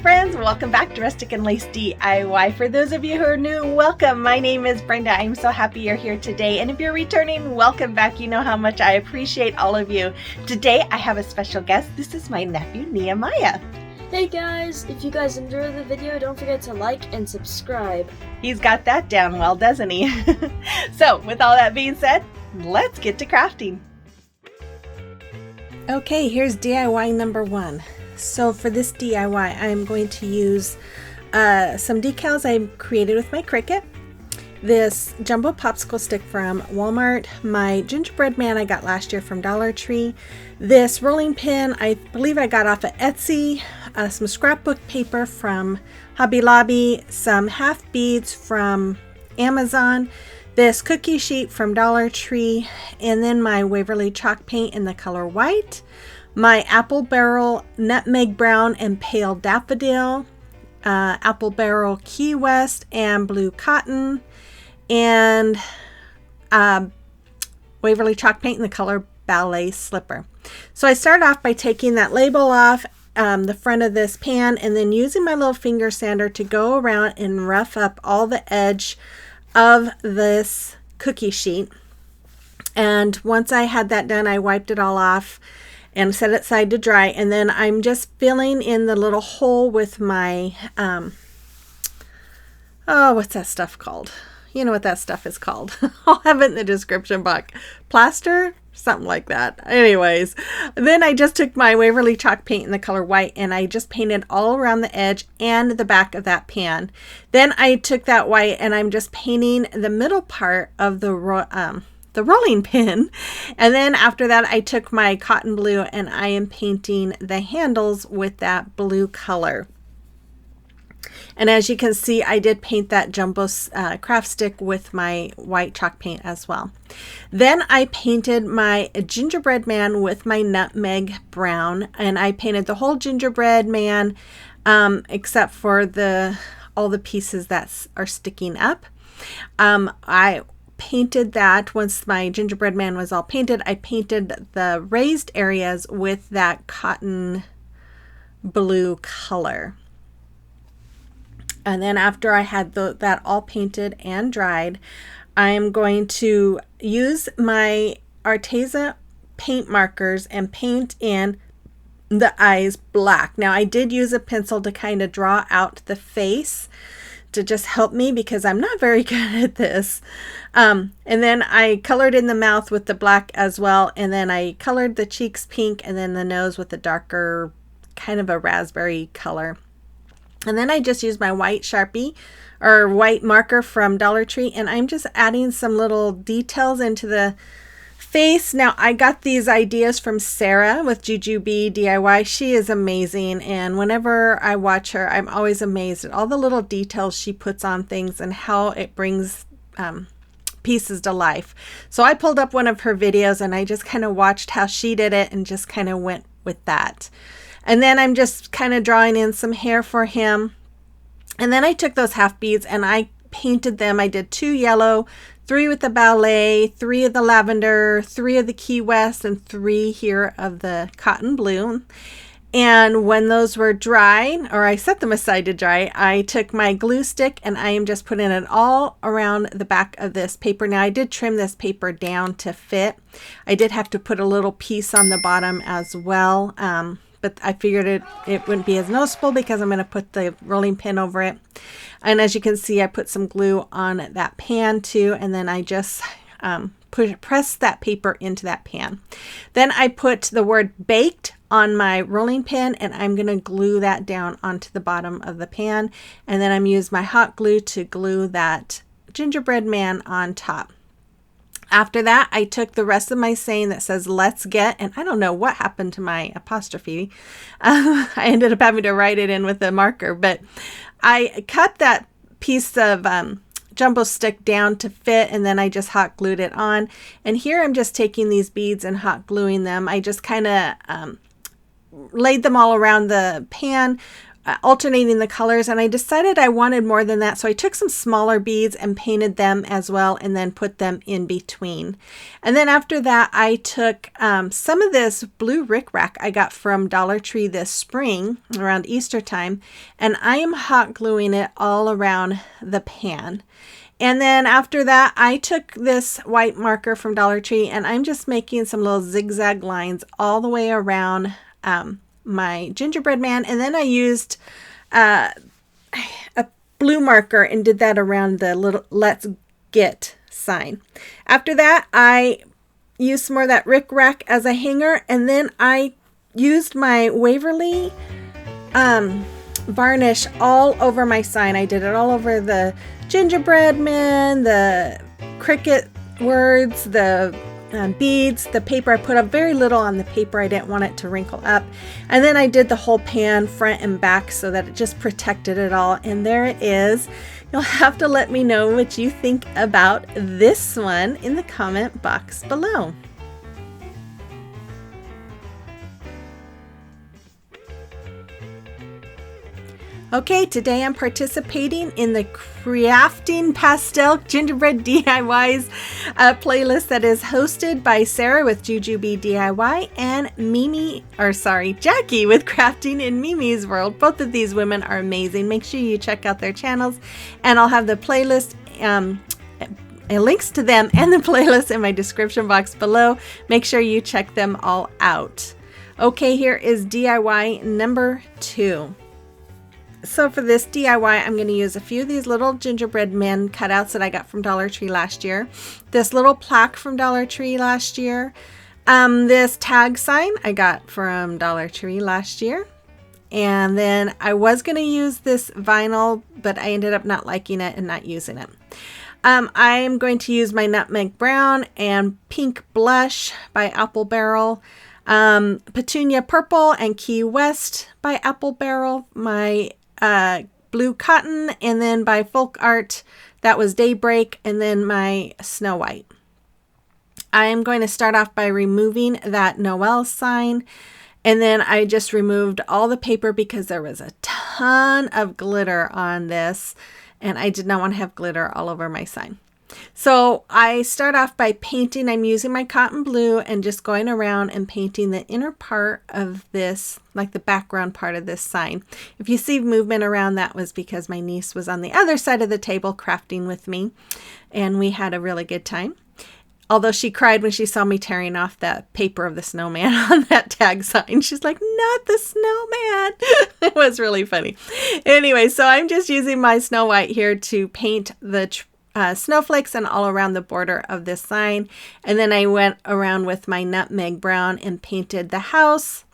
friends, welcome back to Rustic and Lace DIY. For those of you who are new, welcome. My name is Brenda. I'm so happy you're here today. And if you're returning, welcome back. You know how much I appreciate all of you. Today I have a special guest. This is my nephew, Nehemiah. Hey guys, if you guys enjoyed the video, don't forget to like and subscribe. He's got that down well, doesn't he? So with all that being said, let's get to crafting. Okay, here's DIY number 1. So for this DIY, I'm going to use some decals I created with my Cricut, this jumbo popsicle stick from Walmart, my gingerbread man I got last year from Dollar Tree, this rolling pin I believe I got off of Etsy, some scrapbook paper from Hobby Lobby, some half beads from Amazon, this cookie sheet from Dollar Tree, and then my Waverly chalk paint in the color white, my apple barrel nutmeg brown and pale daffodil, apple barrel Key West and blue cotton, and Waverly chalk paint in the color Ballet slipper. So I start off by taking that label off the front of this pan and then using my little finger sander to go around and rough up all the edge of this cookie sheet. And once I had that done, I wiped it all off and set it aside to dry, and then I'm just filling in the little hole with my what's that stuff called? You know what that stuff is called. I'll have it in the description box. Plaster? Something like that. Anyways, then I just took my Waverly chalk paint in the color white and I just painted all around the edge and the back of that pan. Then I took that white and I'm just painting the middle part of the rolling pin, and then after that I took my cotton blue and I am painting the handles with that blue color. And as you can see, I did paint that jumbo craft stick with my white chalk paint as well. Then I painted my gingerbread man with my nutmeg brown, and I painted the whole gingerbread man except for all the pieces that are sticking up. I painted that once my gingerbread man was all painted. I painted the raised areas with that cotton blue color. And then after I had that all painted and dried, I'm going to use my Arteza paint markers and paint in the eyes black. Now I did use a pencil to kind of draw out the face to just help me because I'm not very good at this. And then I colored in the mouth with the black as well. And then I colored the cheeks pink and then the nose with a darker kind of a raspberry color. And then I just used my white Sharpie or white marker from Dollar Tree, and I'm just adding some little details into the face. Now I got these ideas from Sarah with Jujubee DIY. She is amazing, and whenever I watch her, I'm always amazed at all the little details she puts on things and how it brings pieces to life. So I pulled up one of her videos and I just kind of watched how she did it and just kind of went with that. And then I'm just kind of drawing in some hair for him. And then I took those half beads and I painted them. I did 2 yellow, 3 with the Ballet, 3 of the lavender, 3 of the Key West, and 3 here of the cotton blue. And when those were dry, or I set them aside to dry, I took my glue stick and I am just putting it all around the back of this paper. Now I did trim this paper down to fit. I did have to put a little piece on the bottom as well. But I figured it wouldn't be as noticeable because I'm going to put the rolling pin over it. And as you can see, I put some glue on that pan too, and then I just press that paper into that pan. Then I put the word baked on my rolling pin, and I'm going to glue that down onto the bottom of the pan. And then I'm using my hot glue to glue that gingerbread man on top. After that, I took the rest of my saying that says let's get, and I don't know what happened to my apostrophe. I ended up having to write it in with a marker, but I cut that piece of jumbo stick down to fit, and then I just hot glued it on. And here I'm just taking these beads and hot gluing them. I just kind of laid them all around the pan alternating the colors, and I decided I wanted more than that, so I took some smaller beads and painted them as well, and then put them in between. And then after that, I took some of this blue rickrack I got from Dollar Tree this spring around Easter time, and I am hot gluing it all around the pan. And then after that, I took this white marker from Dollar Tree, and I'm just making some little zigzag lines all the way around my gingerbread man. And then I used a blue marker and did that around the little Let's Get sign. After that, I used some more of that rickrack as a hanger, and then I used my Waverly varnish all over my sign. I did it all over the gingerbread man, the cricket words, the beads, the paper. I put up very little on the paper. I didn't want it to wrinkle up. And then I did the whole pan front and back so that it just protected it all. And there it is. You'll have to let me know what you think about this one in the comment box below. Okay, today I'm participating in the Crafting Pastel Gingerbread DIYs playlist that is hosted by Sarah with Jujubee DIY and Jackie with Crafting in Mimi's World. Both of these women are amazing. Make sure you check out their channels, and I'll have the playlist and links to them and the playlist in my description box below. Make sure you check them all out. Okay, here is DIY number 2. So for this DIY, I'm going to use a few of these little gingerbread men cutouts that I got from Dollar Tree last year. This little plaque from Dollar Tree last year. This tag sign I got from Dollar Tree last year. And then I was going to use this vinyl, but I ended up not liking it and not using it. I'm going to use my Nutmeg Brown and Pink Blush by Apple Barrel. Petunia Purple and Key West by Apple Barrel. My Blue Cotton, and then by Folk Art, that was Daybreak, and then my Snow White. I'm going to start off by removing that Noel sign, and then I just removed all the paper because there was a ton of glitter on this, and I did not want to have glitter all over my sign. So I start off by painting. I'm using my cotton blue and just going around and painting the inner part of this, like the background part of this sign. If you see movement around, that was because my niece was on the other side of the table crafting with me, and we had a really good time. Although she cried when she saw me tearing off that paper of the snowman on that tag sign. She's like, not the snowman. It was really funny. Anyway, so I'm just using my Snow White here to paint the snowflakes and all around the border of this sign. And then I went around with my Nutmeg Brown and painted the house.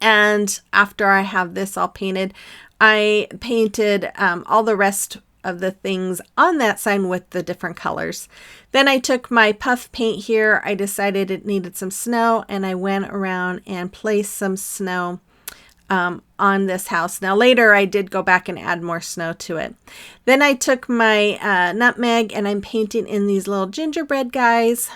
And after I have this all painted, I painted all the rest of the things on that sign with the different colors. Then I took my puff paint here. I decided it needed some snow, and I went around and placed some snow on this house. Now later I did go back and add more snow to it. Then I took my nutmeg, and I'm painting in these little gingerbread guys.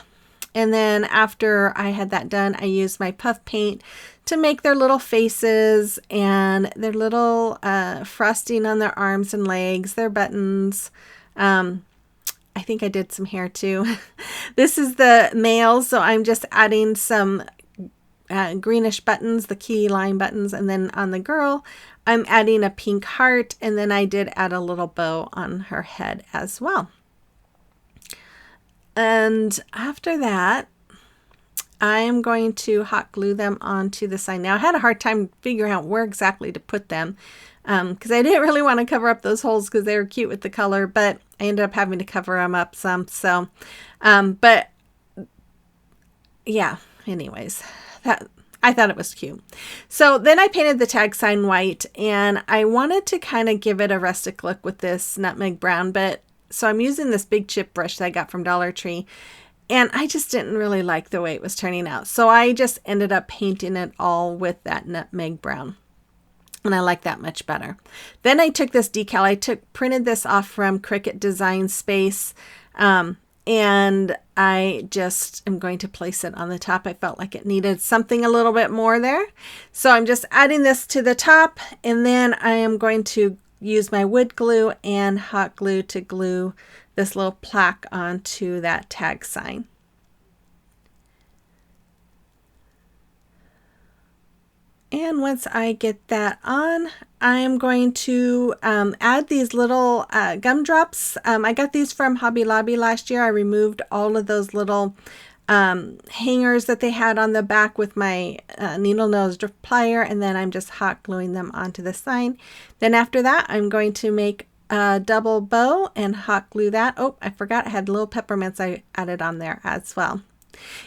And then after I had that done, I used my puff paint to make their little faces and their little frosting on their arms and legs, their buttons. I think I did some hair too. This is the males, so I'm just adding some greenish buttons, the key lime buttons, and then on the girl I'm adding a pink heart, and then I did add a little bow on her head as well. And after that, I'm going to hot glue them onto the sign. Now I had a hard time figuring out where exactly to put them because I didn't really want to cover up those holes because they were cute with the color, but I ended up having to cover them up some. So, but yeah, anyways, I thought it was cute. So then I painted the tag sign white, and I wanted to kind of give it a rustic look with this Nutmeg Brown, but so I'm using this big chip brush that I got from Dollar Tree, and I just didn't really like the way it was turning out. So I just ended up painting it all with that Nutmeg Brown, and I like that much better. Then I took this decal. I printed this off from Cricut Design Space, and I just am going to place it on the top. I felt like it needed something a little bit more there. So I'm just adding this to the top, and then I am going to use my wood glue and hot glue to glue this little plaque onto that tag sign. And once I get that on, I'm going to add these little gumdrops. I got these from Hobby Lobby last year. I removed all of those little hangers that they had on the back with my needle nose plier, and then I'm just hot gluing them onto the sign. Then after that, I'm going to make a double bow and hot glue that. Oh, I forgot I had little peppermints I added on there as well.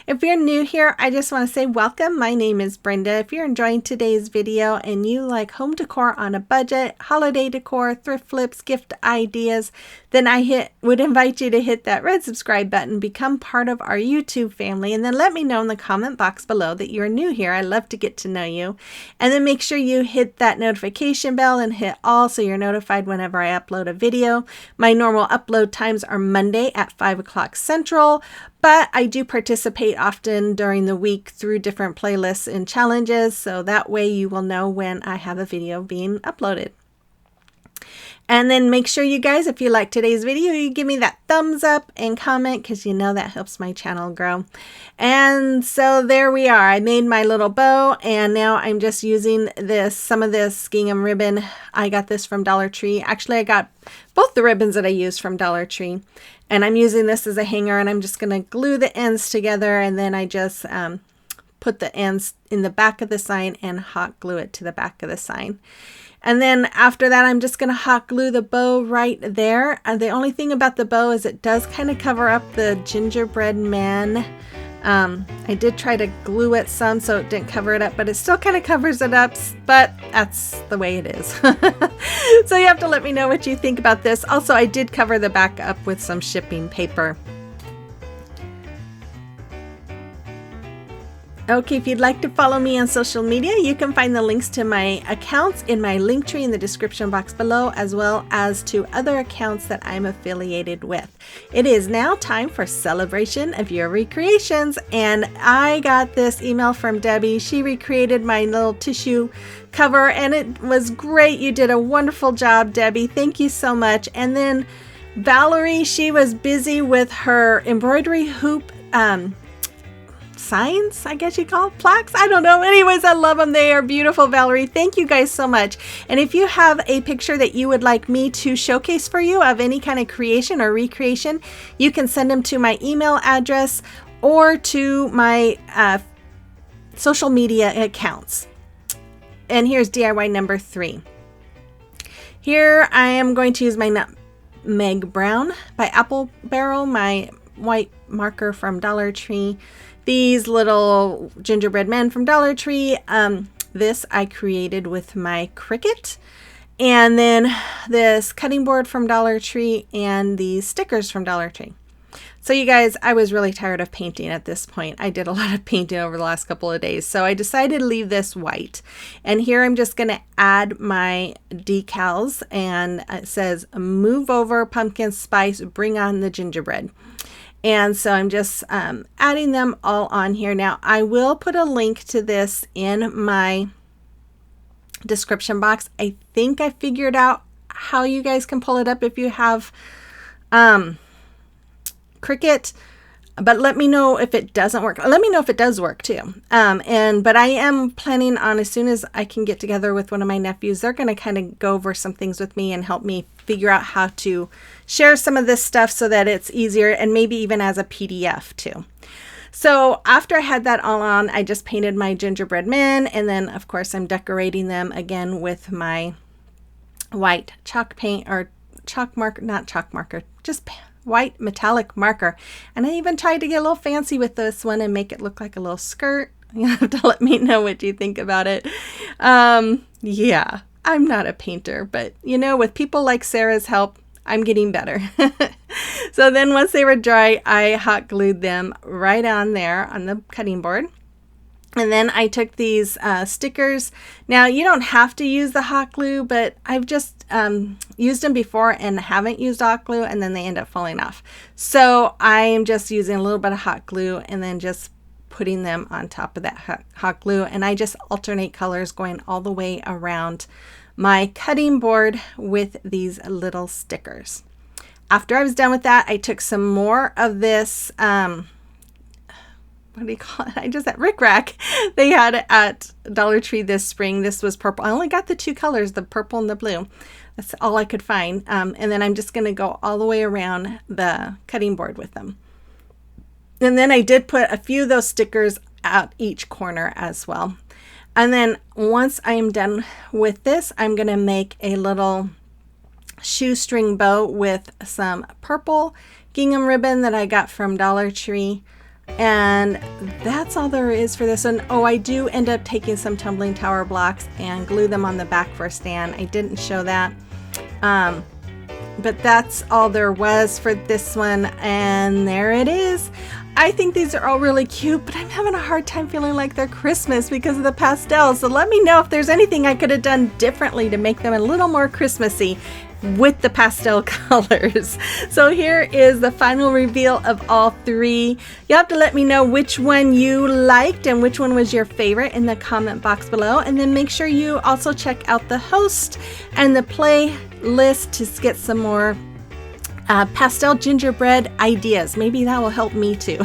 If you're new here, I just want to say welcome. My name is Brenda. If you're enjoying today's video and you like home decor on a budget, holiday decor, thrift flips, gift ideas, then I would invite you to hit that red subscribe button, become part of our YouTube family, and then let me know in the comment box below that you're new here. I love to get to know you. And then make sure you hit that notification bell and hit all so you're notified whenever I upload a video. My normal upload times are Monday at 5 o'clock Central, but I do participate often during the week through different playlists and challenges, so that way you will know when I have a video being uploaded. And then make sure you guys, if you like today's video, you give me that thumbs up and comment, because you know that helps my channel grow. And so there we are. I made my little bow, and now I'm just using some of this gingham ribbon. I got this from Dollar Tree. Actually, I got both the ribbons that I used from Dollar Tree. And I'm using this as a hanger, and I'm just going to glue the ends together, and then I just put the ends in the back of the sign and hot glue it to the back of the sign. And then after that, I'm just going to hot glue the bow right there. And the only thing about the bow is it does kind of cover up the gingerbread man. I did try to glue it some so it didn't cover it up, but it still kind of covers it up, but that's the way it is. So you have to let me know what you think about this. Also, I did cover the back up with some shipping paper. Okay, if you'd like to follow me on social media, you can find the links to my accounts in my link tree in the description box below, as well as to other accounts that I'm affiliated with. It is now time for celebration of your recreations, and I got this email from Debbie. She recreated my little tissue cover, and it was great. You did a wonderful job, Debbie. Thank you so much. And then Valerie, she was busy with her embroidery hoop signs, I guess you call it, plaques. I don't know. Anyways, I love them. They are beautiful, Valerie. Thank you guys so much. And if you have a picture that you would like me to showcase for you of any kind of creation or recreation, you can send them to my email address or to my social media accounts. And here's DIY number 3. Here I am going to use my Nutmeg Brown by Apple Barrel, my white marker from Dollar Tree. These little gingerbread men from Dollar Tree, this I created with my Cricut. And then this cutting board from Dollar Tree and these stickers from Dollar Tree. So you guys, I was really tired of painting at this point. I did a lot of painting over the last couple of days, so I decided to leave this white. And here I'm just going to add my decals, and it says, "Move over pumpkin spice, bring on the gingerbread." And so I'm just adding them all on here. Now, I will put a link to this in my description box. I think I figured out how you guys can pull it up if you have Cricut, but let me know if it doesn't work. Let me know if it does work too. But I am planning on, as soon as I can get together with one of my nephews, they're going to kind of go over some things with me and help me figure out how to share some of this stuff so that it's easier, and maybe even as a PDF too. So after I had that all on, I just painted my gingerbread men, and then of course I'm decorating them again with my white chalk paint, or chalk marker, not chalk marker, just white metallic marker. And I even tried to get a little fancy with this one and make it look like a little skirt. You have to let me know what you think about it. Yeah, I'm not a painter, but you know, with people like Sarah's help, I'm getting better. So then once they were dry, I hot glued them right on there on the cutting board. And then I took these stickers. Now, you don't have to use the hot glue, but I've just used them before and haven't used hot glue, and then they end up falling off. So I'm just using a little bit of hot glue and then just putting them on top of that hot glue, and I just alternate colors going all the way around my cutting board with these little stickers. After I was done with that, I took some more of this, what do you call it? That rickrack they had at Dollar Tree this spring. This was purple. I only got the two colors, the purple and the blue. That's all I could find. And then I'm just going to go all the way around the cutting board with them. And then I did put a few of those stickers at each corner as well. And then once I am done with this, I'm going to make a little shoestring bow with some purple gingham ribbon that I got from Dollar Tree. And that's all there is for this one. Oh, I do end up taking some tumbling tower blocks and glue them on the back for a stand. I didn't show that. But that's all there was for this one, and there it is. I think these are all really cute, but I'm having a hard time feeling like they're Christmas because of the pastels. So let me know if there's anything I could have done differently to make them a little more Christmassy with the pastel colors. So here is the final reveal of all three. You have to let me know which one you liked and which one was your favorite in the comment box below, and then make sure you also check out the host and the playlist to get some more pastel gingerbread ideas. Maybe that will help me too.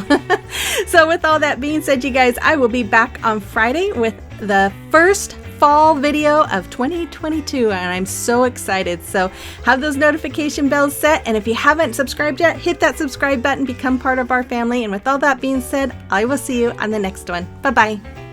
So with all that being said, you guys, I will be back on Friday with the first fall video of 2022, and I'm so excited. So have those notification bells set, and if you haven't subscribed yet, hit that subscribe button, become part of our family. And with all that being said, I will see you on the next one. Bye bye.